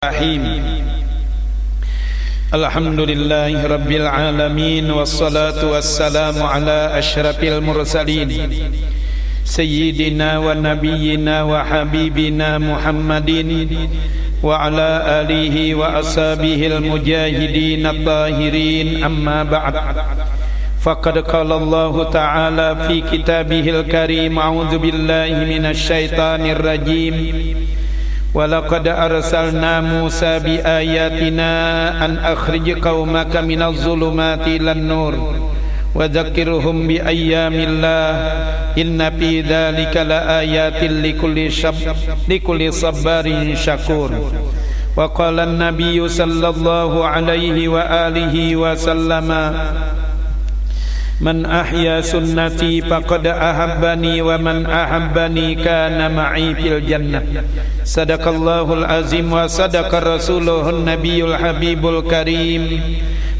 Rahim. Alhamdulillahi Rabbil Alamin. Wassalatu wassalamu ala ashrafil mursalin Sayyidina wa nabiyyina wa habibina Muhammadin wa ala alihi wa ashabihil mujahidin at-tahirin. Amma ba'd. Faqad qala Allah ta'ala fi kitabihil karim. A'udzu billahi minasy syaithanir rajim. وَلَقَدْ أَرْسَلْنَا مُوسَى بِآيَاتِنَا أَنْ أَخْرِجْ قَوْمَكَ مِنَ الظُّلُمَاتِ إِلَى النُّورِ وَذَكِّرْهُمْ بِأَيَّامِ اللَّهِ إِنَّ فِي ذَلِكَ لَآيَاتٍ لِكُلِّ صَبَّارٍ شَكُورٍ. وقال النبي صلى الله عليه وآله وسلم Man ahya sunnati faqad ahabbani wa man ahabbani kana ma'i fil jannah. Sadaqallahul azim wa sadaqa rasuluhun nabiyul habibul karim.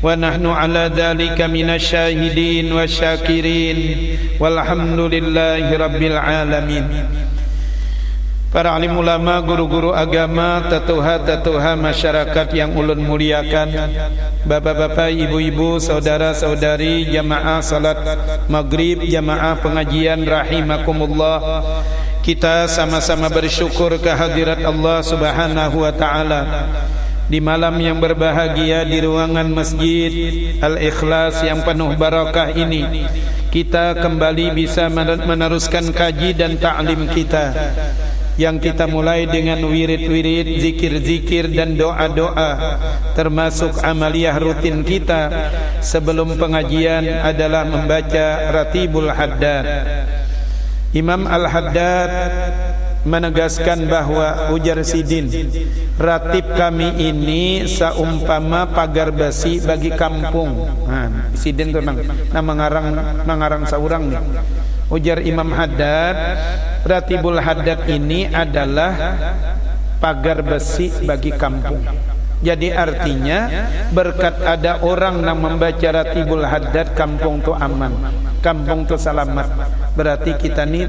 Wa nahnu ala dhalika minasyahidin wa syakirin. Walhamdulillahi rabbil alamin. Para alim ulama, guru-guru agama, tatuha-tatuha masyarakat yang ulun muliakan, bapak-bapak, ibu-ibu, saudara-saudari, jamaah salat maghrib, jamaah pengajian rahimakumullah. Kita sama-sama bersyukur kehadirat Allah Subhanahu wa taala di malam yang berbahagia di ruangan Masjid Al-Ikhlas yang penuh barakah ini. Kita kembali bisa meneruskan kaji dan ta'lim kita yang kita mulai dengan wirid-wirid, zikir-zikir dan doa-doa, termasuk amaliyah rutin kita sebelum pengajian adalah membaca Ratibul Haddad. Imam Al-Haddad menegaskan bahwa, ujar Sidin, ratib kami ini seumpama pagar besi bagi kampung. Sidin itu mengarang saurang nih. Ujar Imam Haddad, Ratibul Haddad ini adalah pagar besi bagi kampung. Jadi artinya berkat ada orang yang membaca Ratibul Haddad, kampung itu aman, kampung itu selamat. Berarti kita ini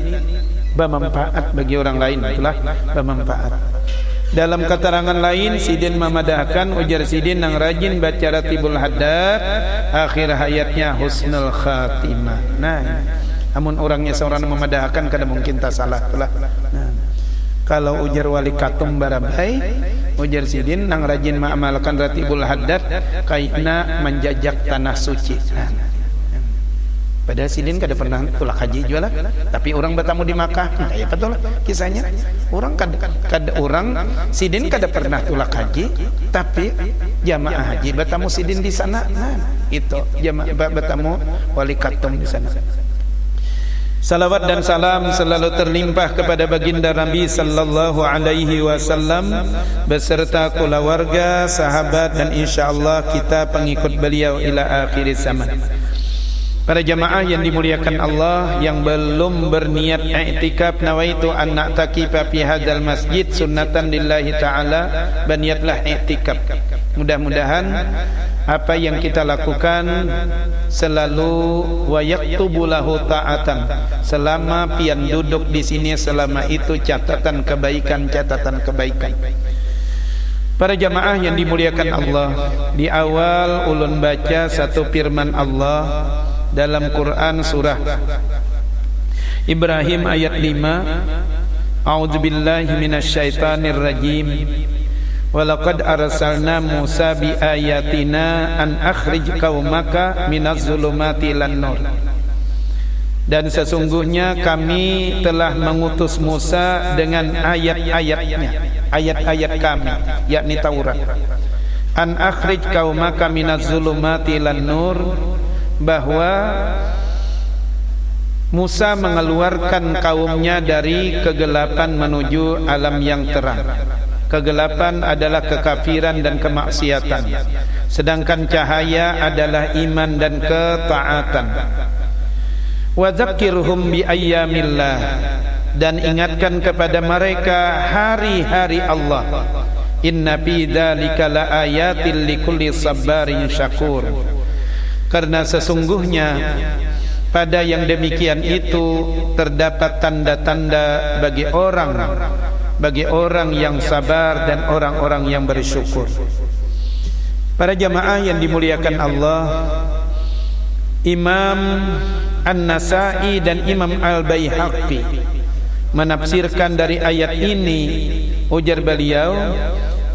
bermanfaat bagi orang lain, itulah bermanfaat. Dalam keterangan lain, Sidin memadahkan, ujar Sidin, yang rajin baca Ratibul Haddad akhir hayatnya husnul khatimah. Nah, namun orangnya seorang memadahkan, kada mungkin tak salah. Kalau ujar wali katum barabai, ujar Sidin, nang rajin mengamalkan Ratibul Haddad kaina menjajak tanah suci. Padahal Sidin kada pernah tulak haji jualah, tapi orang bertamu di Makkah. Ya betul kisahnya. Orang Sidin kada pernah tulak haji, tapi jamaah haji bertamu Sidin di sana. Itu jamaah bertamu wali katum di sana. Salawat dan salam selalu terlimpah kepada baginda Nabi sallallahu alaihi wasallam beserta keluarga, sahabat dan insyaallah kita pengikut beliau ila akhir zaman. Para jamaah yang dimuliakan Allah, yang belum berniat i'tikaf, nawaitu an na'takifa fi hadzal masjid sunnatan lillahi ta'ala, berniatlah i'tikaf. Mudah-mudahan apa yang kita lakukan selalu wa yaktubu lahu ta'atan, selama pian duduk di sini, selama itu catatan kebaikan. Para jamaah yang dimuliakan Allah, di awal ulun baca satu firman Allah dalam Quran surah Ibrahim ayat 5. A'udzubillahi minasyaitonir rajim. وَلَقَدْ أَرْسَلْنَا مُوسَى بِآيَاتِنَا أَنْ أَخْرِجْ قَوْمَكَ مِنَ الظُّلُمَاتِ إِلَى النُّورِ. Dan sesungguhnya kami telah mengutus Musa dengan ayat-ayatnya, ayat-ayat kami, yakni Taurat. An akhrij qaumaka minaz zulumati ilan nur, bahwa Musa mengeluarkan kaumnya dari kegelapan menuju alam yang terang. Kegelapan adalah kekafiran dan kemaksiatan, sedangkan cahaya adalah iman dan ketaatan. Wa dzakkirhum bi ayyamillah, dan ingatkan kepada mereka hari-hari Allah. Inna fi dzalika laayatil likulli sabbarin syakur. Karena sesungguhnya pada yang demikian itu terdapat tanda-tanda bagi orang bagi orang yang sabar dan orang-orang yang bersyukur. Para jamaah yang dimuliakan Allah, Imam An-Nasa'i dan Imam Al-Baihaqi menafsirkan dari ayat ini, ujar beliau,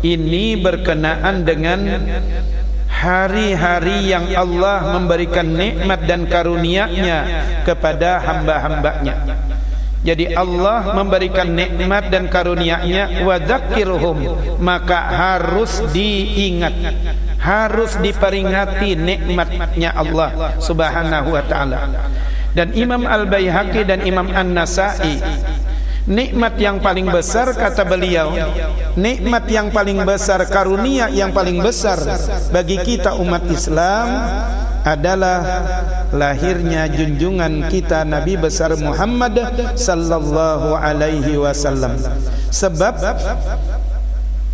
ini berkenaan dengan hari-hari yang Allah memberikan nikmat dan karunia-Nya kepada hamba-hambanya. Jadi Allah memberikan nikmat dan karunia-Nya, wa dzakirhum, maka harus diingat, harus diperingati nikmatnya Allah Subhanahu wa taala. Dan Imam Al-Baihaqi dan Imam An-Nasa'i, nikmat yang paling besar, kata beliau, nikmat yang paling besar, karunia yang paling besar bagi kita umat Islam adalah lahirnya junjungan kita Nabi besar Muhammad sallallahu alaihi wasallam. Sebab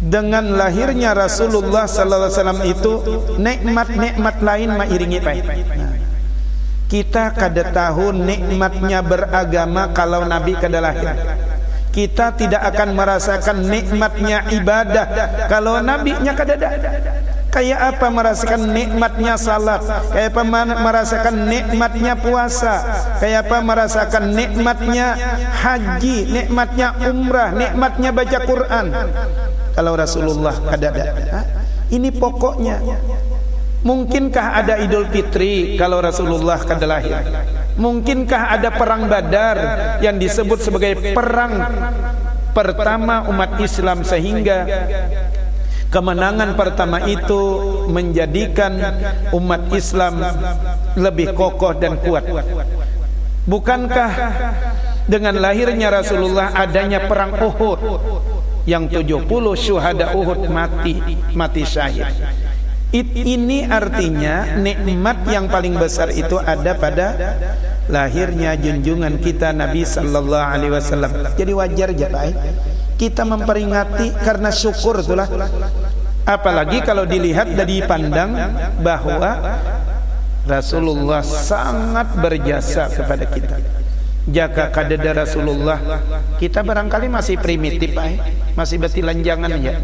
dengan lahirnya Rasulullah sallallahu alaihi wasallam itu nikmat-nikmat lain mairingi pai. Kita kada tahu nikmatnya beragama kalau Nabi kada lahir. Kita tidak akan merasakan nikmatnya ibadah kalau Nabi-nya kada ada. Kayak apa merasakan nikmatnya salat, kayak apa merasakan nikmatnya puasa, kayak apa merasakan nikmatnya haji, nikmatnya umrah, nikmatnya baca Quran kalau Rasulullah kada ada. Ini pokoknya. Mungkinkah ada Idul Fitri kalau Rasulullah kada lahir? Mungkinkah ada perang Badar yang disebut sebagai perang pertama umat Islam, sehingga kemenangan pertama itu menjadikan umat Islam lebih kokoh dan kuat? Bukankah dengan lahirnya Rasulullah adanya perang Uhud yang 70 syuhada Uhud mati syahid? Ini artinya nikmat yang paling besar itu ada pada lahirnya junjungan kita Nabi sallallahu alaihi wasallam. Jadi wajar aja Pak, kita memperingati karena syukur itulah. Apalagi kalau dilihat dan dipandang bahwa Rasulullah sangat berjasa kepada kita. Jika kadada Rasulullah, kita barangkali masih primitif Pak, masih betilanjangan ya.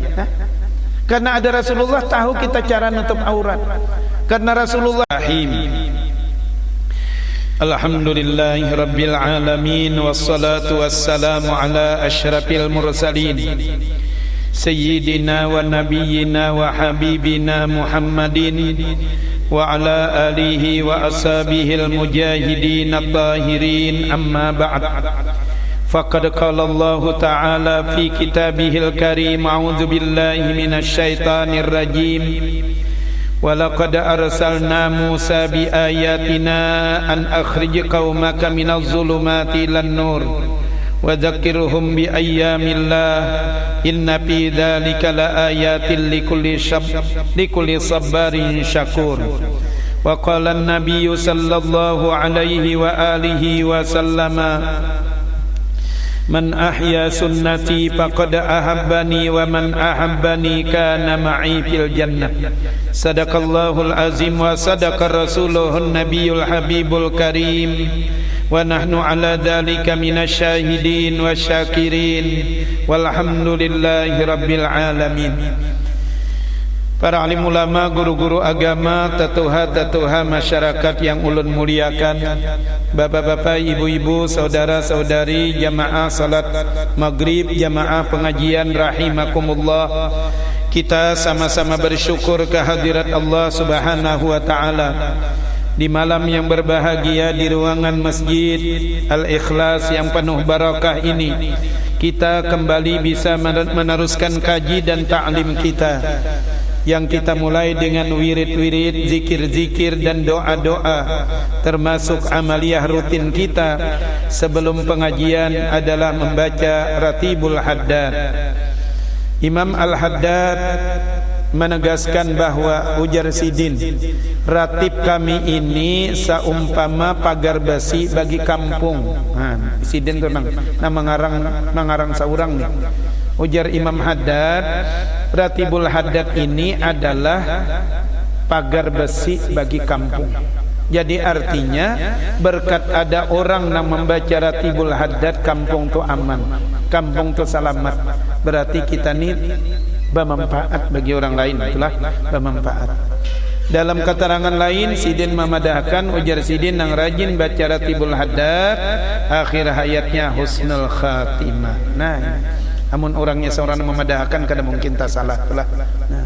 Karena ada Rasulullah, tahu kita cara nutup aurat. Karena Rasulullah Alhamdulillahi Rabbil Alamin, wassalatu wassalamu ala ashrafil mursalin Sayyidina wa nabiyyina wa habibina Muhammadin wa ala alihi wa ashabihil mujahidin at-tahirin, amma ba'd. Faqad qala Allah Ta'ala fi kitabihil karim, a'udzu billahi minasy syaithanir rajim. Wa laqad arsalna Musa bi ayatina an akhrij qaumaka minadh dhulumati ilan nur wa dzakkirhum bi ayyamillah inna fi dzalika laayatin likulli sabarin syakur. Wa qala an-nabiyyu sallallahu alaihi wa alihi wa sallama, man ahya sunnati faqad ahabbani wa man ahabbani kana ma'i fil jannah. Sadaqallahul azim wa sadaqa rasuluhun nabiyul habibul karim wa nahnu ala dzalika minasyahidin wasyakirin walhamdulillahi rabbil alamin. Para alim ulama, guru-guru agama, tatuha-tatuha masyarakat yang ulun muliakan, bapak-bapak, ibu-ibu, saudara-saudari, jamaah salat maghrib, jamaah pengajian rahimakumullah. Kita sama-sama bersyukur kehadirat Allah Subhanahu wa taala di malam yang berbahagia, di ruangan Masjid Al-Ikhlas yang penuh barakah ini. Kita kembali bisa meneruskan kaji dan ta'lim kita yang kita mulai dengan wirid-wirid, zikir-zikir dan doa-doa, termasuk amaliyah rutin kita sebelum pengajian adalah membaca Ratibul Haddad. Imam Al-Haddad menegaskan bahwa, ujar Sidin, ratib kami ini seumpama pagar besi bagi kampung. Sidin itu mengarang saurang nih. Ujar Imam Haddad, Ratibul Haddad ini adalah pagar besi bagi kampung. Jadi artinya berkat ada orang yang membaca Ratibul Haddad, kampung itu aman. kampung tu selamat, berarti kita ni bermanfaat bagi orang lain, itulah bermanfaat. Dalam keterangan lain Sidin memadahkan, ujar Sidin nang rajin baca Ratibul Haddad akhir hayatnya husnul khatimah. Nah, amun orangnya seorang memadahkan kada mungkin tak salah itulah. Nah,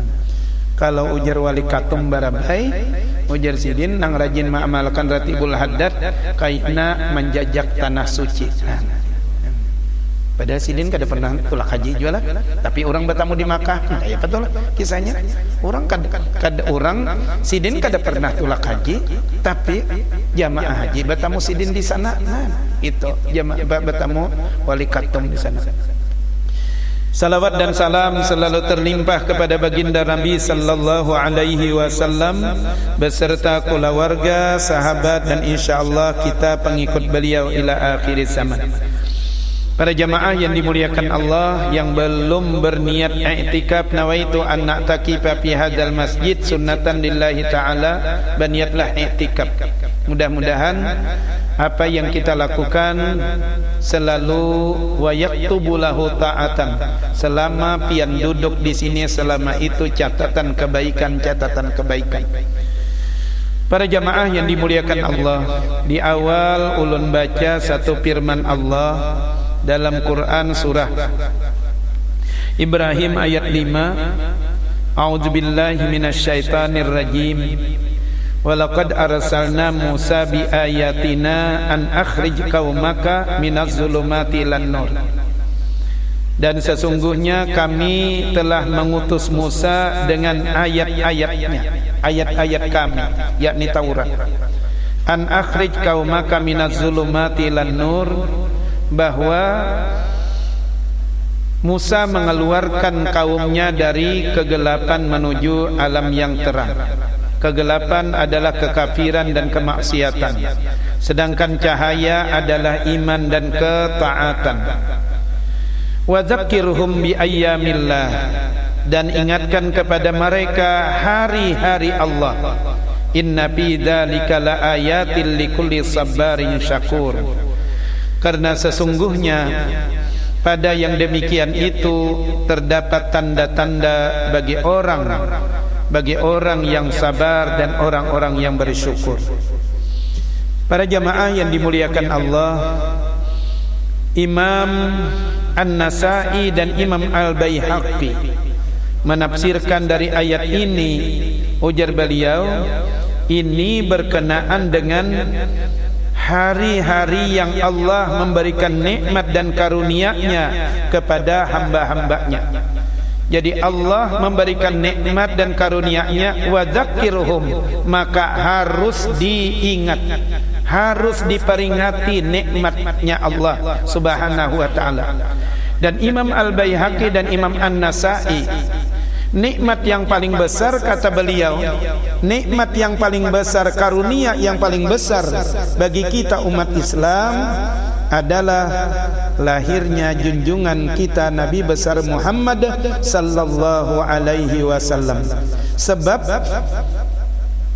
kalau ujar Wali Katum Barabai, ujar Sidin nang rajin mengamalkan Ratibul Haddad kaitna menjajak tanah suci. Padahal Sidin kada pernah tulak haji juga lah, tapi orang bertamu di Makkah, kayak betul kisahnya. Orang Sidin kada pernah tulak haji, tapi jamaah haji bertamu Sidin di sana. Nah, itu jamaah bertamu Wali Katum di sana. Salawat dan salam selalu terlimpah kepada baginda Nabi sallallahu alaihi wasallam beserta keluarga, sahabat dan insyaallah kita pengikut beliau ila akhir zaman. Para jamaah yang dimuliakan Allah, yang belum berniat i'tikaf, nawaitu an na'takifa fi hadzal masjid sunnatan lillahi ta'ala, berniatlah i'tikaf. Mudah-mudahan apa yang kita lakukan selalu wa yaktubu lahu ta'atan, selama pian duduk di sini, selama itu catatan kebaikan. Para jamaah yang dimuliakan Allah, di awal ulun baca satu firman Allah dalam Quran surah Ibrahim ayat 5, A'udzubillahi minasyaitonir rajim. Walaqad arsalna Musa bi ayatina an akhrij qaumaka minaz zulumati lan nur. Dan sesungguhnya kami telah mengutus Musa dengan ayat-ayat kami, yakni Taurat. An akhrij qaumaka minaz zulumati lan nur, bahwa Musa mengeluarkan kaumnya dari kegelapan menuju alam yang terang. Kegelapan adalah kekafiran dan kemaksiatan, sedangkan cahaya adalah iman dan ketaatan. Wa dzakkirhum bi ayyamillah, dan ingatkan kepada mereka hari-hari Allah. Inna fi dzalika laayatil likulli sabarin syakur. Karena sesungguhnya pada yang demikian itu terdapat tanda-tanda bagi orang yang sabar dan orang-orang yang bersyukur. Para jamaah yang dimuliakan Allah, Imam An-Nasa'i dan Imam Al-Baihaqi menafsirkan dari ayat ini, ujar beliau, ini berkenaan dengan hari-hari yang Allah memberikan nikmat dan karunia-Nya kepada hamba-hambanya. Jadi Allah memberikan nikmat dan karunia-Nya, wa dzakirhum, maka harus diingat, harus diperingati nikmatnya Allah Subhanahu wa taala. Dan Imam Al-Baihaqi dan Imam An-Nasa'i, nikmat yang paling besar, kata beliau, nikmat yang paling besar, karunia yang paling besar bagi kita umat Islam adalah lahirnya junjungan kita Nabi besar Muhammad sallallahu alaihi wasallam. Sebab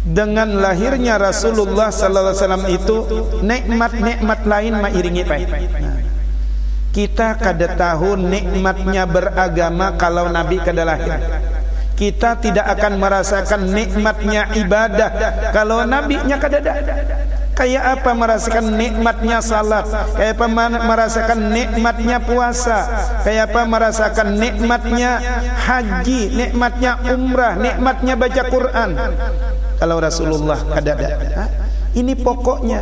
dengan lahirnya Rasulullah sallallahu alaihi wasallam itu nikmat-nikmat lain mengiringi baik. Kita kada tahu nikmatnya beragama kalau Nabi kada lahir. Kita tidak akan merasakan nikmatnya ibadah kalau Nabi-nya kada ada. Kayak apa merasakan nikmatnya salat, kayak apa merasakan nikmatnya puasa, kayak apa merasakan nikmatnya haji, nikmatnya umrah, nikmatnya baca Quran kalau Rasulullah kada ada. Ini pokoknya.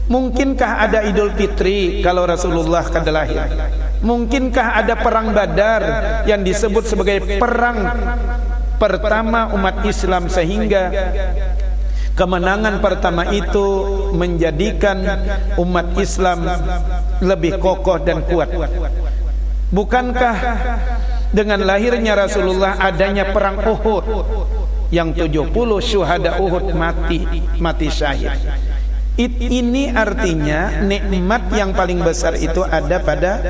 Mungkinkah ada Idul Fitri kalau Rasulullah kada lahir? Mungkinkah ada perang Badar yang disebut sebagai perang pertama umat Islam, sehingga kemenangan pertama itu menjadikan umat Islam lebih kokoh dan kuat? Bukankah dengan lahirnya Rasulullah adanya perang Uhud yang 70 syuhada Uhud mati syahid? Ini artinya nikmat yang paling besar itu ada pada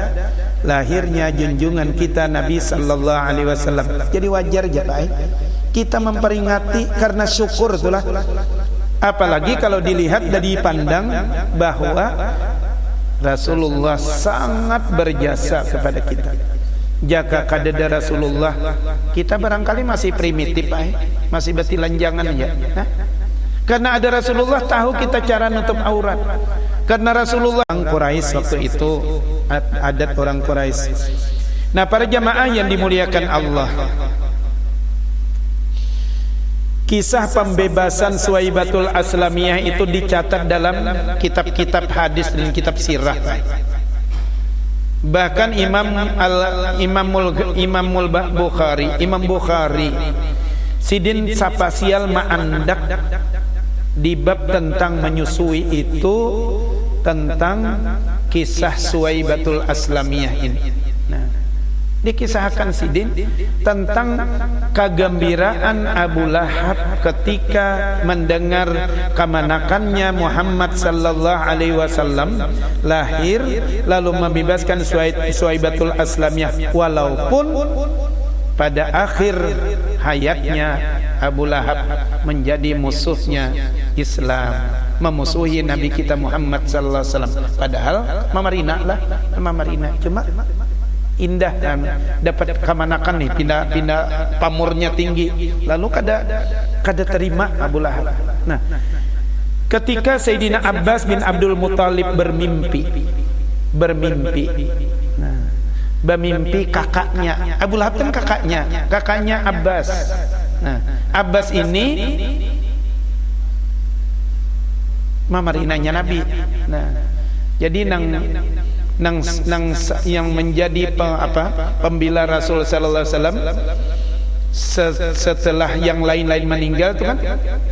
lahirnya junjungan kita Nabi sallallahu alaihi wasallam. Jadi wajar aja Pak, kita memperingati karena syukur itulah. Apalagi kalau dilihat dan dipandang bahwa Rasulullah sangat berjasa kepada kita. Jaka kadada Rasulullah, kita barangkali masih primitif, masih betilanjangan ya. Karena ada Rasulullah, tahu kita cara nutup aurat. Karena Rasulullah orang Quraisy waktu itu, adat orang Quraisy. Nah, para jamaah yang dimuliakan Allah, kisah pembebasan Suwaibatul Aslamiyah itu dicatat dalam kitab-kitab hadis dan kitab sirah. Bahkan Imam Bukhari Sidin Sapasial Ma'andak di bab tentang menyusui itu tentang kisah Suwaibatul Aslamiyah ini. Nah, dikisahkan Sidin tentang kegembiraan Abu Lahab ketika mendengar kemanakannya Muhammad sallallahu alaihi wasallam lahir lalu membebaskan Suwaibatul Aslamiyah, walaupun pada akhir hayatnya Abu Lahab menjadi musuhnya Islam, memusuhi Nabi kita Muhammad sallallahu alaihi wasallam. Padahal Mamarina cuma indah dan dapat kemanakan nih, pindah pamurnya tinggi, lalu kada terima Abu Lahab. Nah, ketika Sayyidina Abbas bin Abdul Muthalib bermimpi, nah, bermimpi kakaknya Abu Lahab kan kakaknya Abbas. Nah, Abbas ini mamarinanya Nabi. Nah, jadi nang yang menjadi pembela Rasul sallallahu alaihi wasallam setelah yang lain-lain meninggal itu kan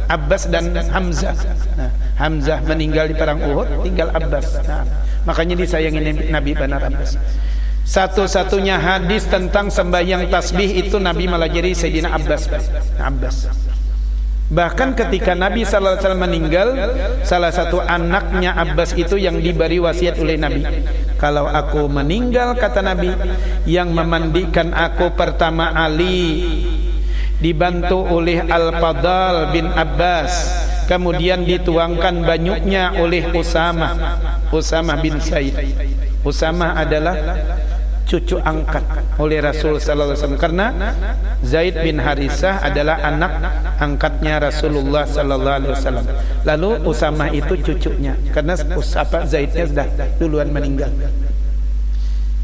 Abbas dan Hamzah. Nah, Hamzah meninggal di perang Uhud, tinggal Abbas. Nah, makanya disayangi Nabi benar Abbas. Satu-satunya hadis tentang sembahyang tasbih itu Nabi melajari Sayyidina Abbas. Bahkan ketika Nabi sallallahu alaihi wasallam meninggal, salah satu anaknya Abbas itu yang diberi wasiat oleh Nabi, kalau aku meninggal, kata Nabi, yang memandikan aku pertama Ali, dibantu oleh Al-Fadal bin Abbas, kemudian dituangkan banyaknya oleh Usamah bin Zaid. Usamah adalah cucu angkat oleh Rasul sallallahu alaihi wasallam, karena Zaid bin Harisah adalah anak angkatnya Rasulullah sallallahu alaihi wasallam. Lalu Usamah itu cucunya, karena Zaidnya sudah duluan meninggal.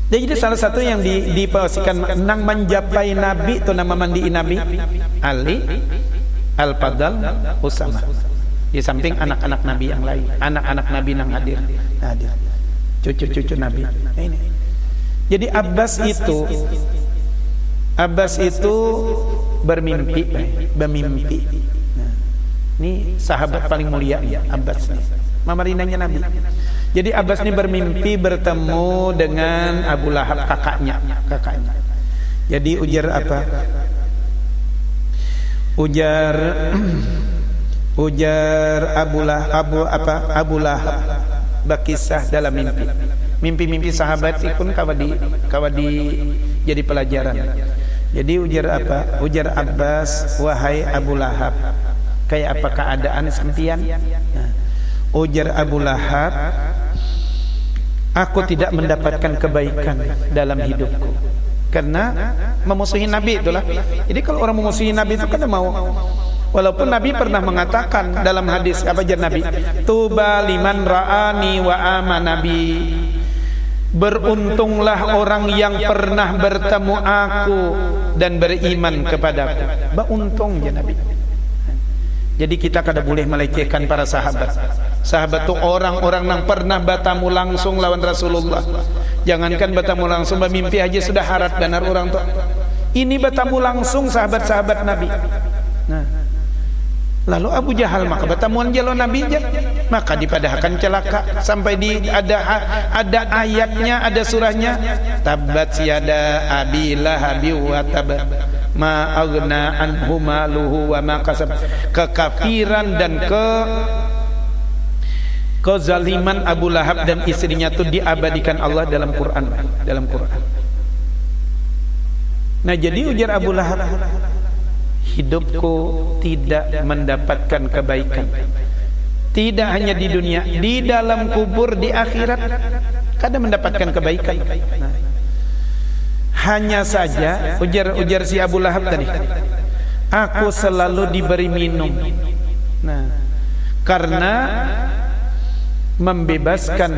Jadi salah satu yang dipastikan nang menjapai Nabi itu nama mandi Nabi Ali, Al-Fadal, Usamah. Di samping anak-anak Nabi yang lain, anak-anak Nabi nang hadir. Cucu-cucu Nabi. Nah, ini. Jadi Abbas itu bermimpi. Nah, ini sahabat paling mulia ya, Abbas nih. Mamarinanya Nabi. Jadi Abbas ini bermimpi bertemu dengan Abu Lahab, kakaknya. Jadi ujar apa? Ujar Abu Lahab berkisah dalam mimpi. Mimpi-mimpi sahabat itu pun kawadi jadi pelajaran. Jadi ujar Abbas, wahai Abu Lahab, kayak apa keadaan sampian? Nah, ujar Abu Lahab, aku tidak mendapatkan kebaikan dalam hidupku karena memusuhi Nabi itulah. Jadi kalau orang memusuhi Nabi itu kan mau, walaupun Nabi pernah mengatakan dalam hadis apa jar Nabi, tuba liman ra'ani wa amanabi, beruntunglah orang yang pernah bertemu aku dan beriman kepadaku. Beruntung ya Nabi. Jadi kita kada boleh melecehkan para sahabat. Sahabat itu orang-orang yang pernah bertemu langsung lawan Rasulullah. Jangankan bertemu langsung, bermimpi aja sudah harat benar orang tuh. Ini bertemu langsung sahabat-sahabat Nabi. Nah, lalu Abu Jahal maka bertemuan jalo Nabi aja, maka dipadahkan celaka sampai ada ayatnya, ada surahnya, tabat yada abi lahabi wa tab ma aghna anhu maluhu wa ma kasab. Kekafiran dan kezaliman Abu Lahab dan istrinya itu diabadikan Allah dalam Quran. Nah, jadi ujar Abu Lahab, hidupku tidak mendapatkan kebaikan Tidak hanya di dunia, di dalam kubur, di akhirat kada mendapatkan kebaikan. Nah, hanya saja ujar si Abu Lahab tadi, aku selalu diberi minum. Nah, karena membebaskan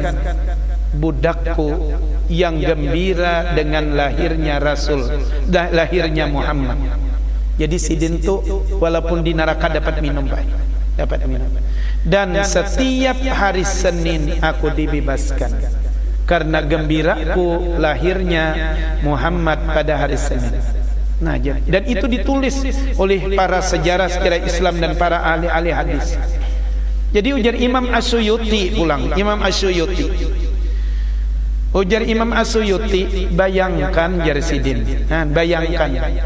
budakku yang gembira dengan lahirnya Rasul, lahirnya Muhammad. Jadi sidin tu walaupun di neraka dapat minum, Pak, dapat minum. Dan setiap hari Senin aku dibebaskan karena gembiraku lahirnya Muhammad pada hari Senin. Nah, dan itu ditulis oleh para sejarah Islam dan para ahli-ahli hadis. Jadi ujar Imam As-Suyuti pulang, Imam As-Suyuti. Ujar Imam As-Suyuti, bayangkan Jarsidin. Nah, bayangkan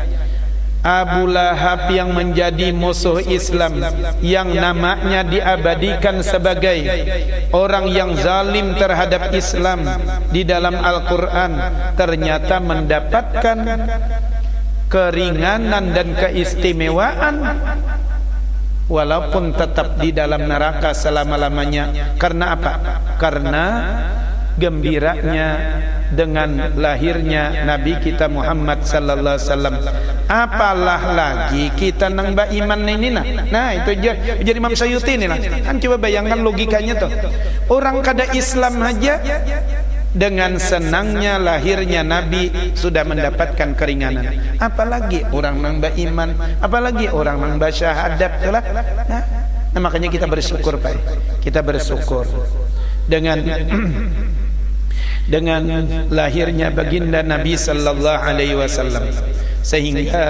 Abu Lahab yang menjadi musuh Islam, yang namanya diabadikan sebagai orang yang zalim terhadap Islam di dalam Al-Quran, ternyata mendapatkan keringanan dan keistimewaan walaupun tetap di dalam neraka selama-lamanya. Karena apa? Karena gembiranya dengan lahirnya Nabi kita Muhammad sallallahu alaihi wasallam. Apalah lagi kita nang iman ini nah. Nah, itu jadi Imam Suyuti ini lah. Kan coba bayangkan logikanya tuh. Orang kada Islam aja dengan senangnya lahirnya Nabi sudah mendapatkan keringanan. Apalagi orang nang iman, apalagi orang nang syahadat itulah. Nah, makanya kita bersyukur, Pak. Kita bersyukur dengan lahirnya baginda Nabi sallallahu alaihi wasallam, sehingga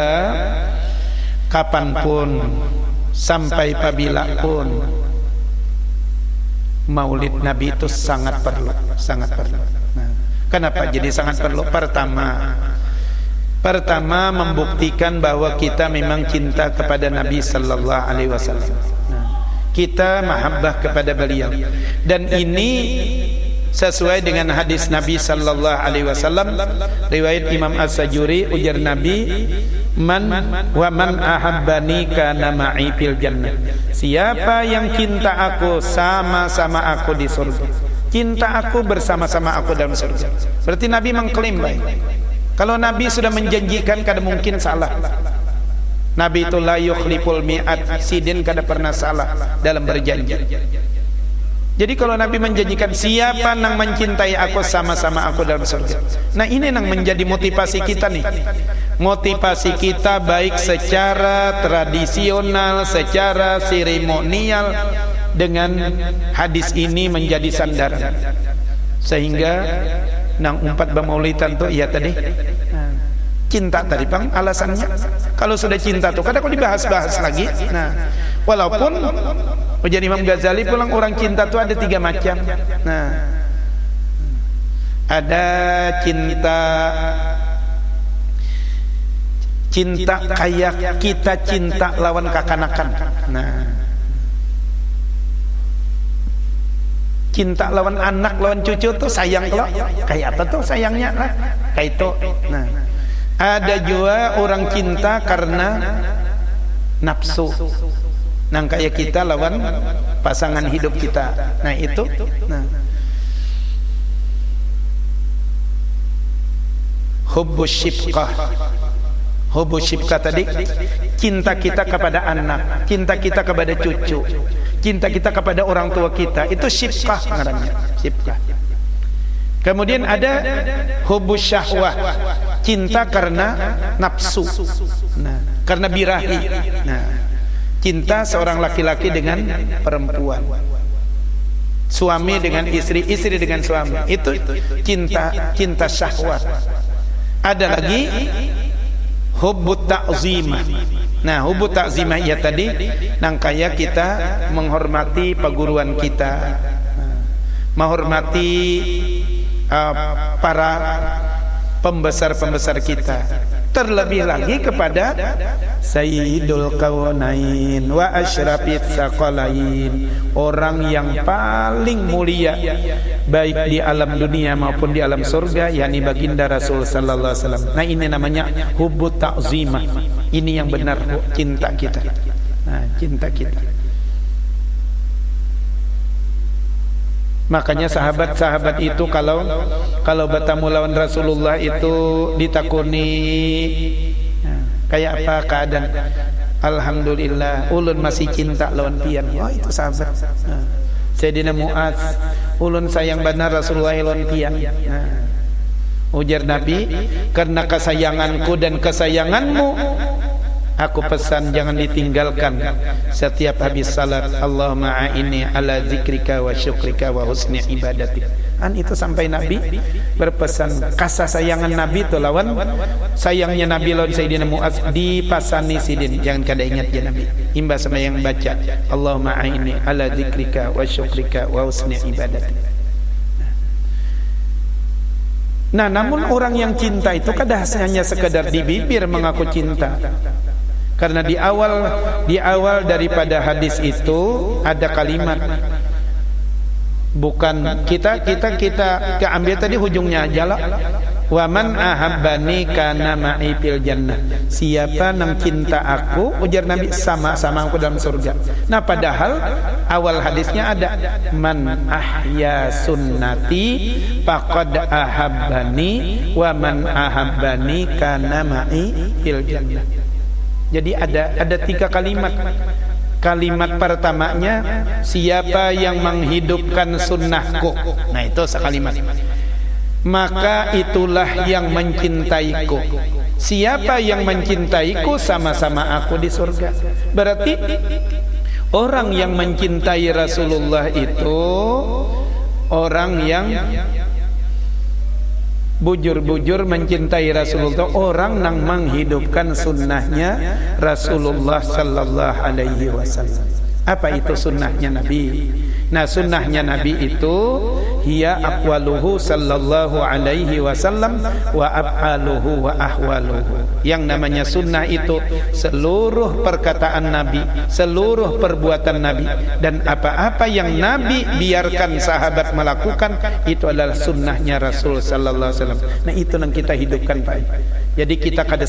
kapanpun sampai apabila pun maulid Nabi itu sangat perlu, sangat perlu. Nah, kenapa jadi sangat perlu? Pertama membuktikan bahwa kita memang cinta kepada Nabi sallallahu alaihi wasallam. Kita mahabbah kepada beliau, dan ini sesuai dengan hadis Nabi sallallahu alaihi wasallam, riwayat Imam As-Sajuri, ujar Nabi, man ahabbani kana ma'i fil jannah. Siapa yang cinta aku, sama-sama aku di surga. Cinta aku, bersama-sama aku dalam surga. Berarti Nabi mengklaim baik. Kalau Nabi sudah menjanjikan, kada mungkin salah. Nabi itu la yukhliful mi'at, sidin kada pernah salah dalam berjanji. Jadi kalau Nabi menjanjikan siapa yang mencintai aku, sama-sama aku dalam surga. Nah, ini yang menjadi motivasi kita nih. Motivasi kita baik secara tradisional, secara seremonial, dengan hadis ini menjadi sandaran. Sehingga nang umpat bamaulitan tuh ya tadi cinta tadi Bang, alasannya kalau sudah cinta tuh kadang dibahas-bahas lagi. Nah, walaupun ujar Imam Ghazali pulang, orang cinta tuh ada 3 macam. Nah, ada cinta kayak kita cinta lawan kekanakan. Nah, cinta lawan anak, lawan cucu tuh sayang loh. Kayak apa tuh sayangnya lah? Kayak itu. Nah, ada juga orang cinta karena nafsu. Nah, kayak kita lawan pasangan hidup kita. Nah, itu. Nah, hubbus syifqah. Hubbus syifqah tadi cinta kita kepada anak, cinta kita kepada cucu, cinta kita kepada orang tua kita. Itu syifqah namanya, syifqah. Kemudian ada hubbus syahwah, cinta karena nafsu. Nah, karena birahi. Nah, cinta seorang laki-laki dengan perempuan, suami dengan istri, istri dengan suami. Itu cinta syahwat. Ada lagi hubbut ta'zimah. Nah, hubbut ta'zimah ya tadi nang kaya kita menghormati perguruan kita, menghormati para pembesar-pembesar kita, terlebih lagi kepada Sayyidul Kaunain wa Asyrafis Saqalain, orang yang paling mulia baik di alam dunia maupun di alam surga, yakni baginda Rasul sallallahu alaihi wasallam. Nah, ini namanya hubbut ta'zimah. Ini yang benar cinta kita. Nah, cinta kita. Makanya sahabat-sahabat itu kalau bertemu lawan Rasulullah itu ditakuni kayak apa keadaan. Alhamdulillah ulun masih cinta lawan pian. Oh itu sahabat. Sayyidina Mu'adz, ulun sayang benar Rasulullah lawan pian. Ujar Nabi, karena kesayanganku dan kesayanganmu, aku pesan jangan ditinggalkan setiap habis salat. Allahumma a'inni ala zikrika wa syukrika wa husni ibadatik. Itu sampai Nabi berpesan kasih sayangan Nabi itu lawan sayangnya Nabi lawan Sayyidina Mu'adz dipasani sidin. Jangan kada ingat ya Nabi. Imba sama yang baca Allahumma a'inni ala zikrika wa syukrika wa husni ibadatik. Nah, namun orang yang cinta itu kadang hanya sekedar di bibir mengaku cinta. Karena di awal daripada hadis itu ada kalimat, bukan kita ambil tadi hujungnya aja lah. Wa man ahabbani kana ma'i fil jannah. Siapa yang cinta aku, ujar Nabi, sama-sama aku dalam surga. Nah, padahal awal hadisnya ada man ahya sunnati faqad ahabbani wa man ahabbani kana ma'i fil jannah. Jadi ada 3 kalimat. Kalimat pertamanya, siapa yang menghidupkan sunnahku. Nah, itu sekalimat. Maka itulah yang mencintaiku. Siapa yang mencintaiku, sama-sama aku di surga. Berarti orang yang mencintai Rasulullah itu orang yang bujur-bujur mencintai Rasulullah, orang yang menghidupkan sunnahnya Rasulullah sallallahu alaihi wasallam. Apa itu sunnahnya Nabi? Nah, sunnahnya Nabi itu hiya aqwaluhu sallallahu alaihi wasallam wa af'aluhu wa ahwaluhu. Yang namanya sunnah itu seluruh perkataan Nabi, seluruh perbuatan Nabi, dan apa-apa yang Nabi biarkan sahabat melakukan, itu adalah sunnahnya Rasul sallallahu alaihi wasallam. Nah, itu yang kita hidupkan, Pak. Jadi kita kada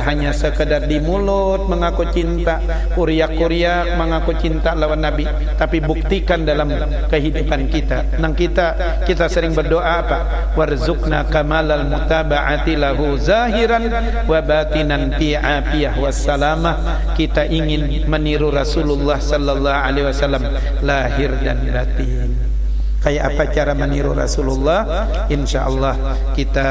hanya sekedar di mulut mengaku cinta, kuriak-kuriak mengaku cinta lawan Nabi, tapi buktikan dalam kehidupan kita. Nang kita sering berdoa apa? Warzuqna kamalal mutaba'ati lahu zahiran wa batinan fi afiyah wassalamah. Kita ingin meniru Rasulullah sallallahu alaihi wasallam lahir dan batin. Kayak apa cara meniru Rasulullah? InsyaAllah kita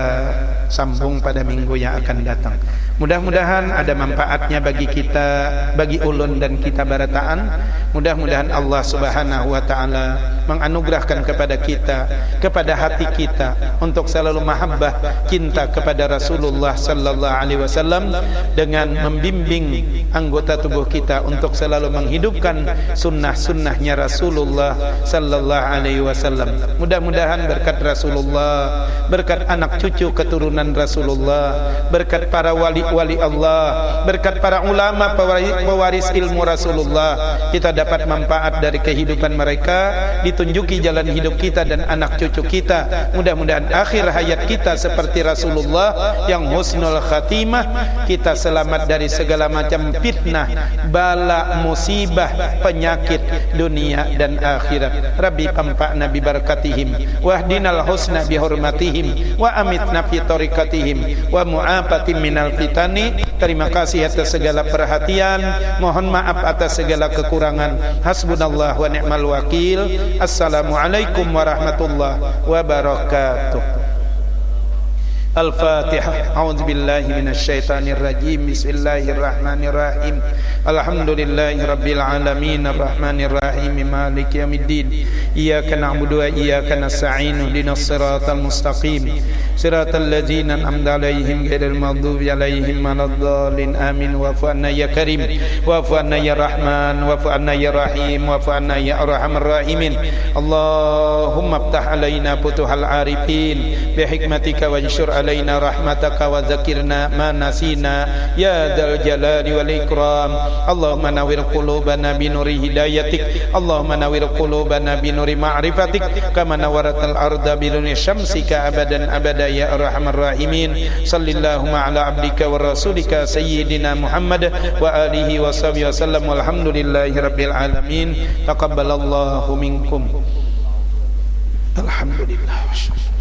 sambung pada minggu yang akan datang. Mudah-mudahan ada manfaatnya bagi kita, bagi ulun dan kita barataan. Mudah-mudahan Allah Subhanahu wa taala menganugerahkan kepada kita, kepada hati kita untuk selalu mahabbah, cinta kepada Rasulullah sallallahu alaihi wasallam, dengan membimbing anggota tubuh kita untuk selalu menghidupkan sunnah-sunnahnya Rasulullah sallallahu alaihi wasallam. Mudah-mudahan berkat Rasulullah, berkat anak cucu keturunan Rasulullah, berkat para wali-wali Allah, berkat para ulama pewaris ilmu Rasulullah, kita dapat manfaat dari kehidupan mereka, ditunjuki jalan hidup kita dan anak cucu kita. Mudah-mudahan akhir hayat kita seperti Rasulullah yang husnul khatimah, kita selamat dari segala macam fitnah, bala, musibah, penyakit dunia dan akhirat. Rabbi pampa'na bi barakatihim wahdinal husna bi hurmatihim wa amitna fi tariqatihim wa mu'afatin minal fitani. Terima kasih atas segala perhatian, mohon maaf atas segala kekurangan. Hasbunallah wa ni'mal wakil. Assalamualaikum warahmatullahi wabarakatuh. Al-Fatihah. A'udzubillahi minasyaitonir rajim. Bismillahirrahmanirrahim. Alhamdulillahirabbil alamin arrahmanir rahim maliki yaumiddin. Iyyaka na'budu wa iyyaka nasta'in. Ihdinas siratal mustaqim. Siratal ladzina an'amta 'alaihim ghairil maghdubi 'alaihim waladdallin. Amin. Wa'fu 'anna ya karim, wa'fu 'anna ya rahman, wa'fu 'anna ya rahim, wa'fu 'anna ya arhamar rahimin. Allahumma iftah 'alaina futuhal arifin bi hikmatika wanshur alaina rahmataka wa zakirna ma nasina ya dzal jalali wal ikram. Allahumma nawwir qulubana bi nuri hidayatik, Allahumma nawwir qulubana bi nuri ma'rifatik kama nawwaratal arda bi nuri syamsika abadan abada ya arhamar rahimin. Sallallahu ala abdika wa rasulika sayyidina Muhammad wa alihi wa sahbihi wasallam. Walhamdulillahi rabbil alamin. Taqabbalallahu minkum. Alhamdulillah.